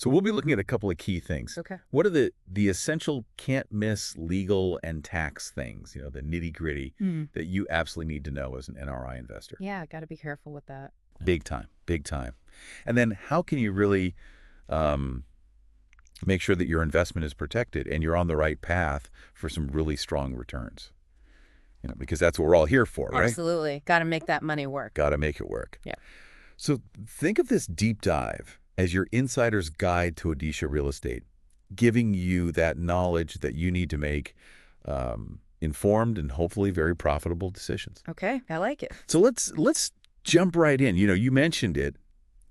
So we'll be looking at a couple of key things. Okay. What are the essential can't-miss legal and tax things, the nitty-gritty that you absolutely need to know as an NRI investor? Yeah, got to be careful with that. Big time, big time. And then how can you really make sure that your investment is protected and you're on the right path for some really strong returns? Because that's what we're all here for, right? Absolutely. Got to make that money work. Got to make it work. Yeah. So think of this deep dive as your insider's guide to Odisha real estate, giving you that knowledge that you need to make informed and hopefully very profitable decisions. Okay, I like it. So let's jump right in. You mentioned it.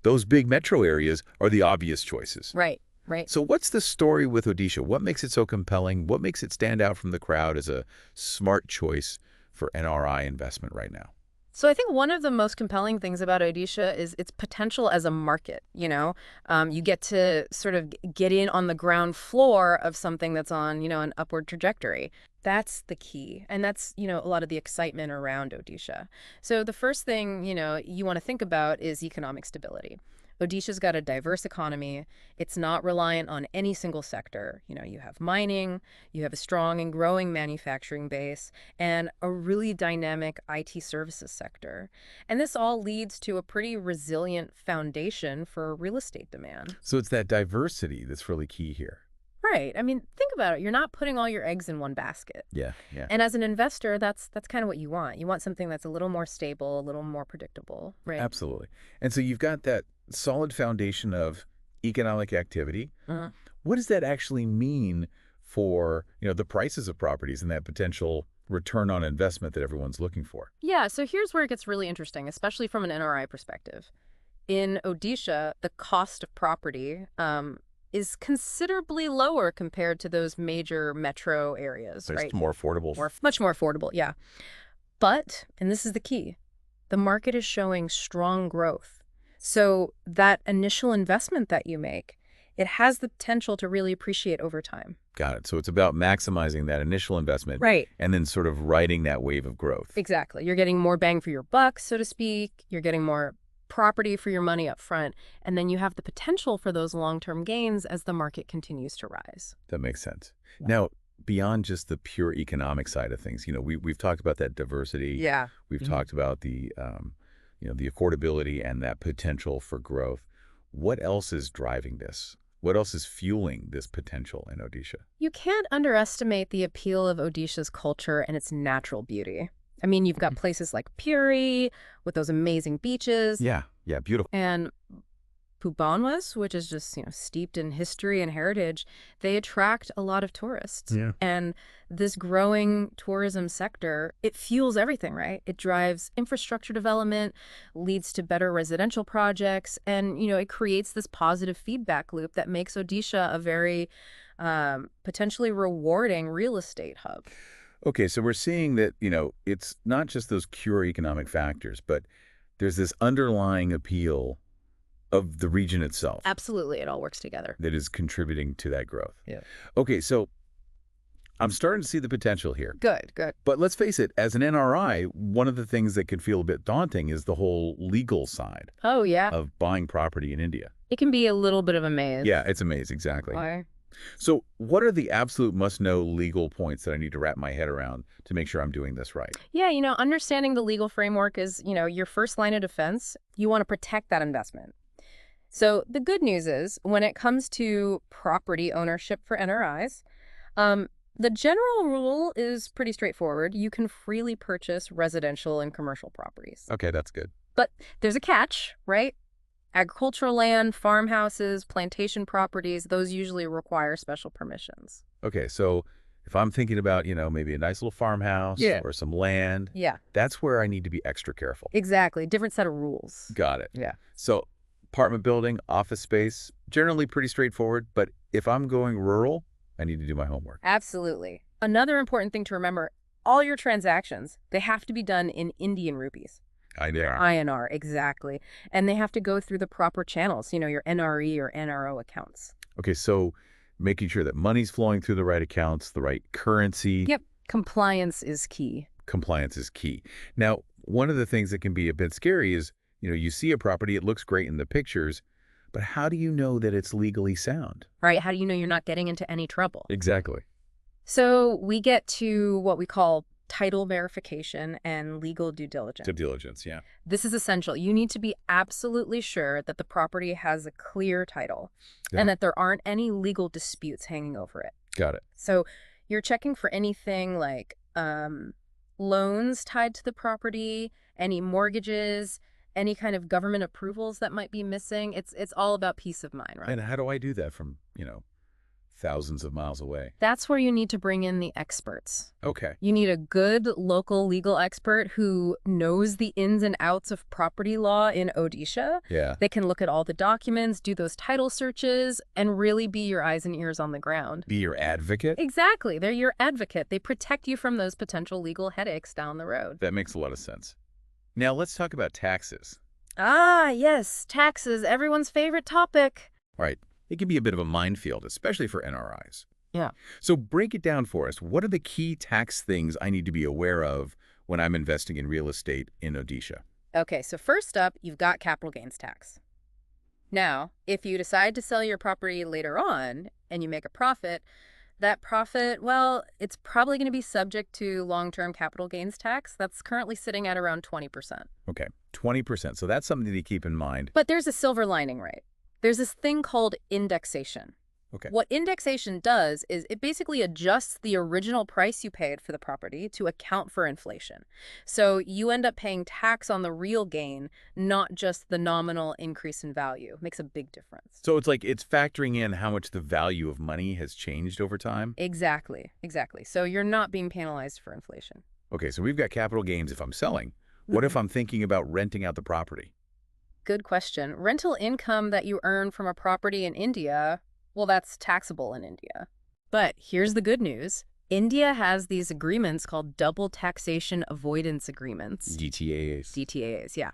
Those big metro areas are the obvious choices. Right, right. So what's the story with Odisha? What makes it so compelling? What makes it stand out from the crowd as a smart choice for NRI investment right now? So I think one of the most compelling things about Odisha is its potential as a market. You get to sort of get in on the ground floor of something that's on, an upward trajectory. That's the key. And that's, a lot of the excitement around Odisha. So the first thing, you want to think about is economic stability. Odisha's got a diverse economy. It's not reliant on any single sector. You have mining, you have a strong and growing manufacturing base, and a really dynamic IT services sector. And this all leads to a pretty resilient foundation for real estate demand. So it's that diversity that's really key here. Right. I mean, think about it. You're not putting all your eggs in one basket. Yeah, yeah. And as an investor, that's kind of what you want. You want something that's a little more stable, a little more predictable, right? Absolutely. And so you've got that solid foundation of economic activity. What does that actually mean for, the prices of properties and that potential return on investment that everyone's looking for? Yeah, so here's where it gets really interesting, especially from an NRI perspective. In Odisha, the cost of property is considerably lower compared to those major metro areas, So right? it's more affordable. Much more affordable, yeah. But, and this is the key, the market is showing strong growth. So that initial investment that you make, it has the potential to really appreciate over time. Got it. So it's about maximizing that initial investment. Right. And then sort of riding that wave of growth. Exactly. You're getting more bang for your buck, so to speak. You're getting more property for your money up front, and then you have the potential for those long-term gains as the market continues to rise. That makes sense. Yeah. Now, beyond just the pure economic side of things, we've talked about that diversity. Yeah. We've talked about the affordability and that potential for growth. What else is driving this? What else is fueling this potential in Odisha? You can't underestimate the appeal of Odisha's culture and its natural beauty. I mean, you've got places like Puri with those amazing beaches. Yeah, beautiful. And Pubanwas, which is just, steeped in history and heritage. They attract a lot of tourists. Yeah. And this growing tourism sector, it fuels everything, right? It drives infrastructure development, leads to better residential projects, and, it creates this positive feedback loop that makes Odisha a very potentially rewarding real estate hub. Okay, so we're seeing that, it's not just those pure economic factors, but there's this underlying appeal of the region itself. Absolutely. It all works together. That is contributing to that growth. Yeah. Okay, so I'm starting to see the potential here. Good, good. But let's face it, as an NRI, one of the things that can feel a bit daunting is the whole legal side Oh, yeah. of buying property in India. It can be a little bit of a maze. Yeah, it's a maze, exactly. Why? So what are the absolute must-know legal points that I need to wrap my head around to make sure I'm doing this right? Yeah, understanding the legal framework is, your first line of defense. You want to protect that investment. So the good news is when it comes to property ownership for NRIs, the general rule is pretty straightforward. You can freely purchase residential and commercial properties. Okay, that's good. But there's a catch, right? Agricultural land, farmhouses, plantation properties, those usually require special permissions. Okay, so if I'm thinking about, maybe a nice little farmhouse or some land, Yeah, that's where I need to be extra careful. exactly. Different set of rules. Got it. Yeah. So apartment building, office space, generally pretty straightforward. But if I'm going rural, I need to do my homework. Absolutely. Another important thing to remember, all your transactions, they have to be done in Indian rupees. INR, exactly. And they have to go through the proper channels, your NRE or NRO accounts. Okay, so making sure that money's flowing through the right accounts, the right currency. Yep. Compliance is key. Compliance is key. Now, one of the things that can be a bit scary is, you see a property, it looks great in the pictures, But how do you know that it's legally sound? right? How do you know you're not getting into any trouble? Exactly. So we get to what we call title verification and legal due diligence. Due diligence, yeah. This is essential. You need to be absolutely sure that the property has a clear title Yeah. and that there aren't any legal disputes hanging over it. Got it. So you're checking for anything like loans tied to the property, any mortgages, any kind of government approvals that might be missing. It's all about peace of mind, right? And how do I do that from, thousands of miles away? That's where you need to bring in the experts. Okay. You need a good local legal expert who knows the ins and outs of property law in Odisha. Yeah. They can look at all the documents, do those title searches, and really be your eyes and ears on the ground. Be your advocate? Exactly. They're your advocate. They protect you from those potential legal headaches down the road. That makes a lot of sense. Now let's talk about taxes. Ah, yes, taxes, everyone's favorite topic. All right. It can be a bit of a minefield, especially for NRIs. Yeah. So break it down for us. What are the key tax things I need to be aware of when I'm investing in real estate in Odisha? Okay, so first up, you've got capital gains tax. Now, if you decide to sell your property later on and you make a profit, that profit, well, it's probably going to be subject to long-term capital gains tax. That's currently sitting at around 20%. Okay, 20%. So that's something to keep in mind. But there's a silver lining, right? There's this thing called indexation. Okay. What indexation does is it basically adjusts the original price you paid for the property to account for inflation. So you end up paying tax on the real gain, not just the nominal increase in value. Makes a big difference. So it's factoring in how much the value of money has changed over time? Exactly. So you're not being penalized for inflation. Okay, so we've got capital gains if I'm selling. What if I'm thinking about renting out the property? Good question. Rental income that you earn from a property in India, well, that's taxable in India. But here's the good news. India has these agreements called double taxation avoidance agreements. DTAs. DTAs, yeah.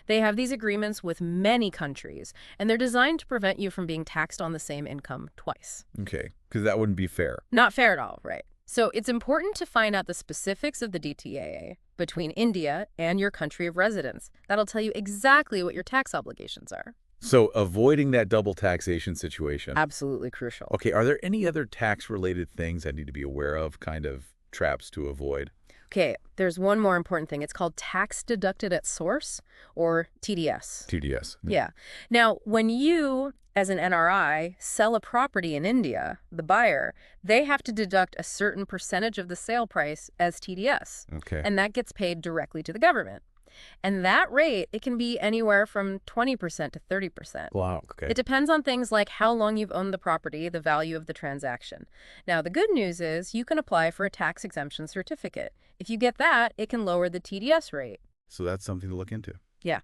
They have these agreements with many countries, and they're designed to prevent you from being taxed on the same income twice. Okay, because that wouldn't be fair. Not fair at all, right? So it's important to find out the specifics of the DTAA between India and your country of residence. That'll tell you exactly what your tax obligations are. So avoiding that double taxation situation. Absolutely crucial. Okay, are there any other tax-related things I need to be aware of, kind of traps to avoid? Okay, there's one more important thing. It's called tax deducted at source, or TDS. TDS. Yeah. Now, when you, as an NRI, sell a property in India, the buyer, they have to deduct a certain percentage of the sale price as TDS. Okay. And that gets paid directly to the government. And that rate, it can be anywhere from 20% to 30%. Wow, okay. It depends on things like how long you've owned the property, the value of the transaction. Now, the good news is you can apply for a tax exemption certificate. If you get that, it can lower the TDS rate. So that's something to look into. Yeah.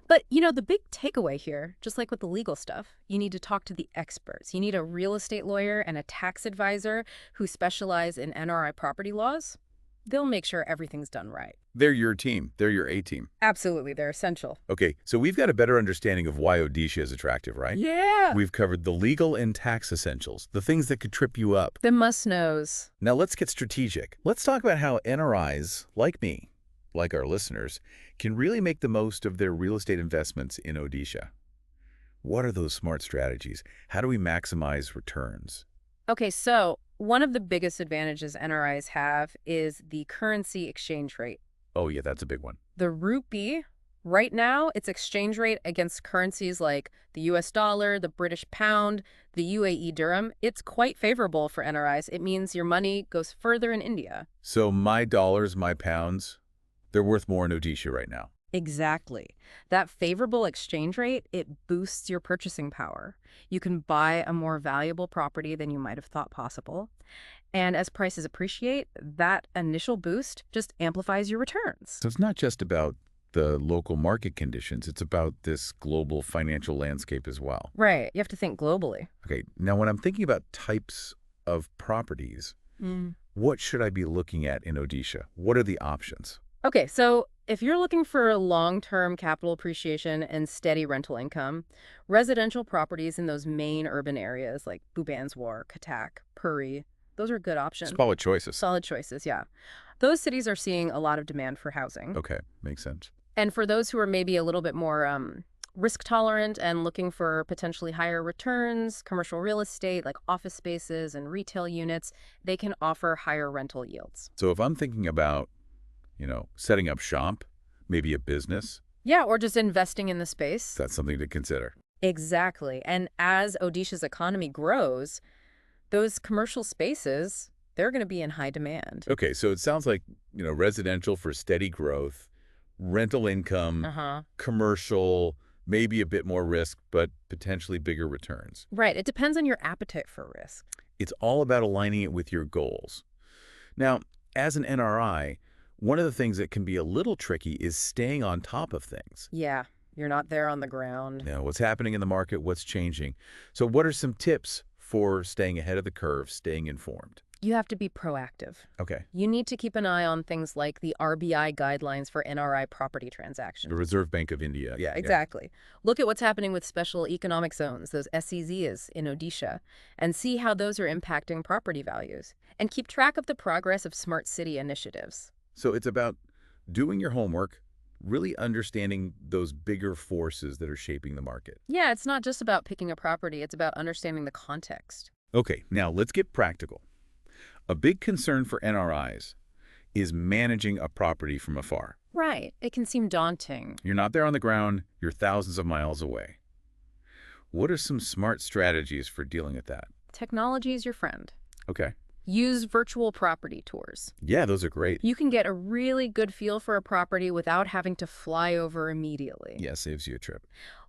But, the big takeaway here, just like with the legal stuff, you need to talk to the experts. You need a real estate lawyer and a tax advisor who specialize in NRI property laws. They'll make sure everything's done right. They're your team. They're your A-team. Absolutely. They're essential. Okay, so we've got a better understanding of why Odisha is attractive, right? Yeah. We've covered the legal and tax essentials, the things that could trip you up. The must-knows. Now let's get strategic. Let's talk about how NRIs, like me, like our listeners, can really make the most of their real estate investments in Odisha. What are those smart strategies? How do we maximize returns? Okay, so one of the biggest advantages NRIs have is the currency exchange rate. Oh, yeah, that's a big one. The rupee, right now, its exchange rate against currencies like the US dollar, the British pound, the UAE dirham, it's quite favorable for NRIs. It means your money goes further in India. So my dollars, my pounds, they're worth more in Odisha right now. Exactly. That favorable exchange rate, it boosts your purchasing power. You can buy a more valuable property than you might have thought possible. And as prices appreciate, that initial boost just amplifies your returns. So it's not just about the local market conditions. It's about this global financial landscape as well. Right. You have to think globally. Okay. Now, when I'm thinking about types of properties, what should I be looking at in Odisha? What are the options? Okay, so if you're looking for long-term capital appreciation and steady rental income, residential properties in those main urban areas like Bhubaneswar, Cuttack, Puri, those are good options. Solid choices. Solid choices, yeah. Those cities are seeing a lot of demand for housing. Okay, makes sense. And for those who are maybe a little bit more risk tolerant and looking for potentially higher returns, commercial real estate like office spaces and retail units, they can offer higher rental yields. So if I'm thinking about, setting up shop, maybe a business, Yeah, or just investing in the space. that's something to consider. Exactly. And as Odisha's economy grows, those commercial spaces, they're going to be in high demand. Okay, so it sounds like, residential for steady growth, rental income, Uh-huh. commercial, maybe a bit more risk, but potentially bigger returns. Right. It depends on your appetite for risk. It's all about aligning it with your goals. Now, as an NRI, one of the things that can be a little tricky is staying on top of things. Yeah, you're not there on the ground. What's happening in the market, what's changing. So what are some tips for staying ahead of the curve, staying informed? You have to be proactive. Okay. You need to keep an eye on things like the RBI guidelines for NRI property transactions. The Reserve Bank of India. Yeah, exactly. Look at what's happening with special economic zones, those SEZs in Odisha, and see how those are impacting property values. And keep track of the progress of smart city initiatives. So it's about doing your homework, really understanding those bigger forces that are shaping the market. Yeah, it's not just about picking a property, it's about understanding the context. Okay, now let's get practical. A big concern for NRIs is managing a property from afar. Right. It can seem daunting. You're not there on the ground, you're thousands of miles away. What are some smart strategies for dealing with that? Technology is your friend. Okay. Use virtual property tours. Yeah, those are great. You can get a really good feel for a property without having to fly over immediately. Yeah, saves you a trip.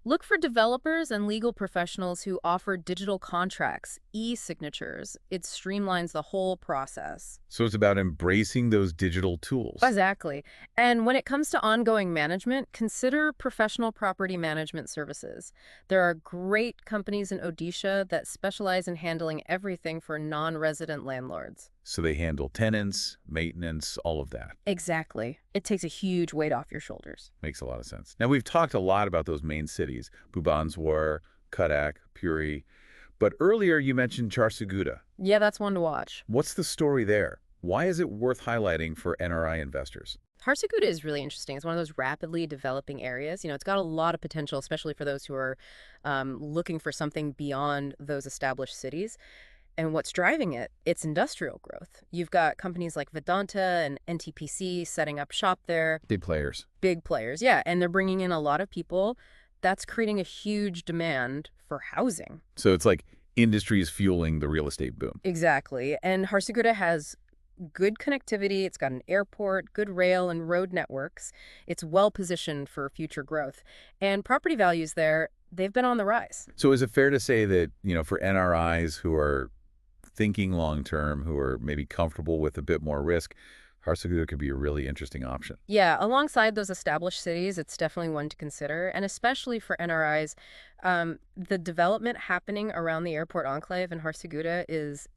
Look for developers and legal professionals who offer digital contracts, e-signatures. It streamlines the whole process. So it's about embracing those digital tools. Exactly. And when it comes to ongoing management, consider professional property management services. There are great companies in Odisha that specialize in handling everything for non-resident landlords. So they handle tenants, maintenance, all of that. Exactly. It takes a huge weight off your shoulders. Makes a lot of sense. Now, we've talked a lot about those main cities, Bhubaneswar, Cuttack, Puri. But earlier you mentioned Jharsuguda. Yeah, that's one to watch. What's the story there? Why is it worth highlighting for NRI investors? Jharsuguda is really interesting. It's one of those rapidly developing areas. It's got a lot of potential, especially for those who are looking for something beyond those established cities. And what's driving it? It's industrial growth. You've got companies like Vedanta and NTPC setting up shop there. Big players. Big players, yeah. And they're bringing in a lot of people. That's creating a huge demand for housing. So it's like industry is fueling the real estate boom. Exactly. And Jharsuguda has good connectivity. It's got an airport, good rail and road networks. It's well positioned for future growth. And property values there, they've been on the rise. So is it fair to say that, for NRIs who are thinking long-term, who are maybe comfortable with a bit more risk, Jharsuguda could be a really interesting option? Yeah, alongside those established cities, it's definitely one to consider. And especially for NRIs, the development happening around the airport enclave in Jharsuguda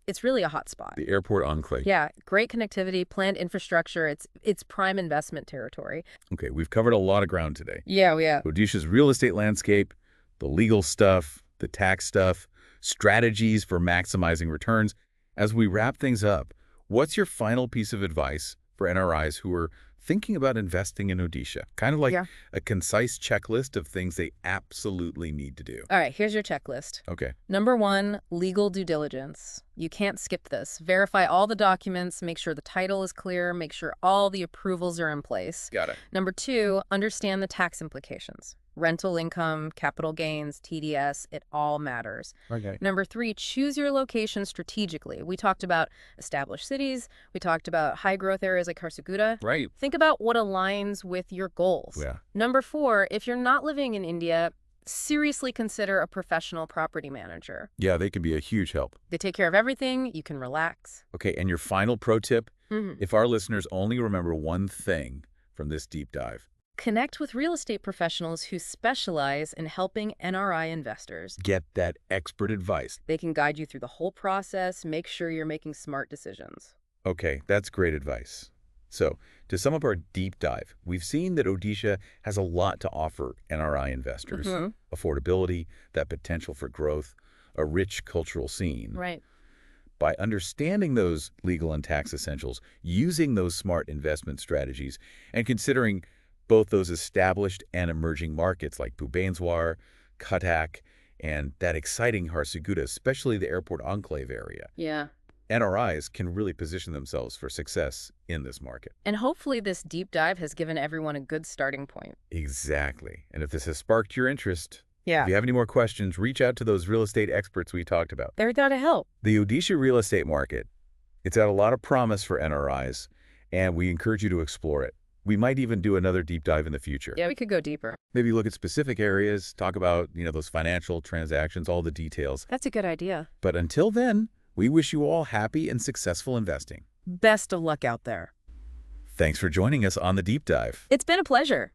it's really a hot spot. The airport enclave. Yeah, great connectivity, planned infrastructure. It's prime investment territory. Okay, we've covered a lot of ground today. Yeah. Odisha's real estate landscape, the legal stuff, the tax stuff, strategies for maximizing returns. As we wrap things up, what's your final piece of advice for NRIs who are thinking about investing in Odisha? Kind of like a concise checklist of things they absolutely need to do. All right, here's your checklist. Okay. Number 1, legal due diligence. You can't skip this. Verify all the documents, make sure the title is clear, make sure all the approvals are in place. Got it. Number 2, understand the tax implications. Rental income, capital gains, TDS, it all matters. Okay. Number 3, choose your location strategically. We talked about established cities. We talked about high growth areas like Jharsuguda. Right. Think about what aligns with your goals. Yeah. Number 4, if you're not living in India, seriously consider a professional property manager. Yeah, they can be a huge help. They take care of everything. You can relax. Okay, and your final pro tip, if our listeners only remember one thing from this deep dive. Connect with real estate professionals who specialize in helping NRI investors. Get that expert advice. They can guide you through the whole process, make sure you're making smart decisions. Okay, that's great advice. So, to sum up our deep dive, we've seen that Odisha has a lot to offer NRI investors. Affordability, that potential for growth, a rich cultural scene. Right. By understanding those legal and tax essentials, using those smart investment strategies, and considering both those established and emerging markets like Bhubaneswar, Cuttack, and that exciting Jharsuguda, especially the airport enclave area. Yeah. NRIs can really position themselves for success in this market. And hopefully this deep dive has given everyone a good starting point. Exactly. And if this has sparked your interest, Yeah. if you have any more questions, reach out to those real estate experts we talked about. They're there to help. The Odisha real estate market, it's had a lot of promise for NRIs, and we encourage you to explore it. We might even do another deep dive in the future. Yeah, we could go deeper. Maybe look at specific areas, talk about, those financial transactions, all the details. That's a good idea. But until then, we wish you all happy and successful investing. Best of luck out there. Thanks for joining us on the Deep Dive. It's been a pleasure.